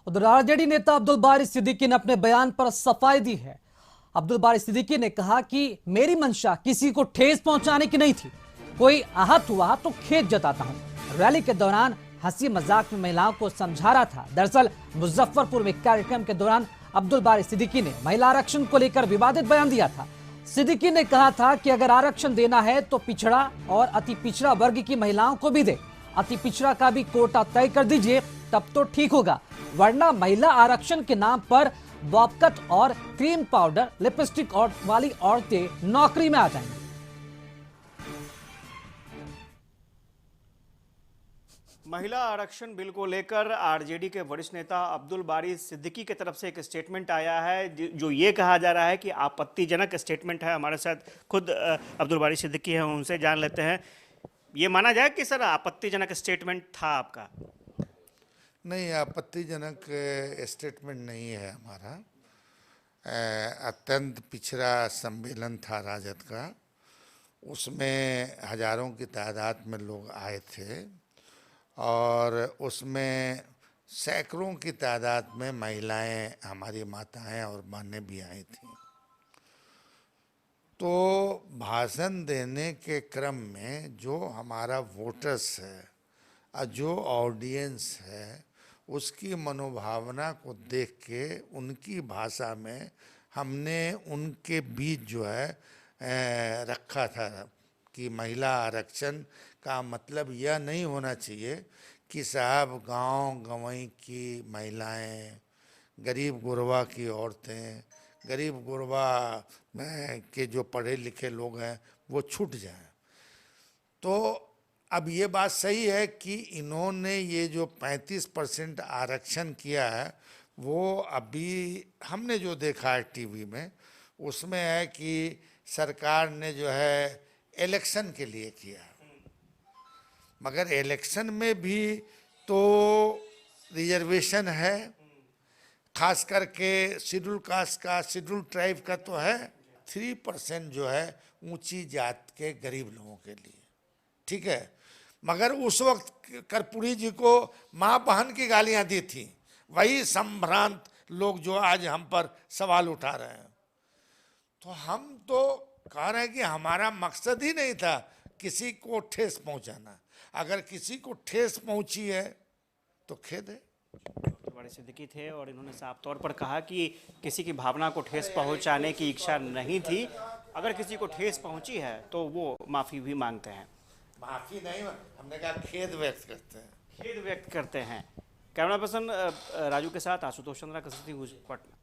उधर आरजेडी नेता अब्दुल बारी सिद्दीकी ने अपने बयान पर सफाई दी है। अब्दुल बारी सिद्दीकी ने कहा कि मेरी मंशा किसी को ठेस पहुंचाने की नहीं थी, कोई आहत हुआ तो खेद जताता हूं। रैली के दौरान हंसी मजाक में महिलाओं को समझा रहा था। दरअसल मुजफ्फरपुर में कार्यक्रम के दौरान अब्दुल बारी सिद्दीकी ने महिला आरक्षण को लेकर विवादित बयान दिया था। सिद्दीकी ने कहा था कि अगर आरक्षण देना है तो पिछड़ा और अति पिछड़ा वर्ग की महिलाओं को भी दे, अति पिछड़ा का भी कोटा तय कर दीजिए, तब तो ठीक होगा, वरना महिला आरक्षण के नाम पर बॉबकट और क्रीम पाउडर लिपस्टिक और वाली औरतें नौकरी में आ जाएंगी। महिला आरक्षण बिल को लेकर आरजेडी के वरिष्ठ नेता अब्दुल बारी सिद्दीकी की तरफ से एक स्टेटमेंट आया है, जो ये कहा जा रहा है कि आपत्तिजनक स्टेटमेंट है। हमारे साथ खुद अब्दुल बारी सिद्दीकी हैं, उनसे जान लेते हैं। ये माना जाए कि सर आपत्तिजनक स्टेटमेंट था आपका? नहीं, आपत्तिजनक स्टेटमेंट नहीं है हमारा। अत्यंत पिछड़ा सम्मेलन था राजद का, उसमें हजारों की तादाद में लोग आए थे और उसमें सैकड़ों की तादाद में महिलाएं, हमारी माताएं और बहनें भी आई थी। तो भाषण देने के क्रम में जो हमारा वोटर्स है और जो ऑडियंस है, उसकी मनोभावना को देख के उनकी भाषा में हमने उनके बीच जो है रखा था कि महिला आरक्षण का मतलब यह नहीं होना चाहिए कि साहब गांव गंवई की महिलाएं, गरीब गुरबा की औरतें, गरीब गुरबा के जो पढ़े लिखे लोग हैं वो छूट जाएं। तो अब ये बात सही है कि इन्होंने ये जो 35% आरक्षण किया है, वो अभी हमने जो देखा है टीवी में, उसमें है कि सरकार ने जो है इलेक्शन के लिए किया, मगर इलेक्शन में भी तो रिजर्वेशन है, खास करके शेड्यूल कास्ट का, शेड्यूल ट्राइब का तो है। 3% जो है ऊंची जात के गरीब लोगों के लिए, ठीक है। मगर उस वक्त कर्पूरी जी को माँ बहन की गालियां दी थी वही संभ्रांत लोग जो आज हम पर सवाल उठा रहे हैं। तो हम तो कह रहे हैं कि हमारा मकसद ही नहीं था किसी को ठेस पहुंचाना। अगर किसी को ठेस पहुंची है तो खेद है। बड़े सिद्दीकी थे और इन्होंने साफ तौर पर कहा कि किसी की भावना को ठेस पहुंचाने की इच्छा नहीं थी। अगर किसी को ठेस पहुंची है तो वो माफ़ी भी मांगते हैं। माफी नहीं, हमने कहा खेद व्यक्त करते हैं। खेद व्यक्त करते हैं। कैमरा पर्सन राजू के साथ आशुतोष चंद्रा, कसरती पटना।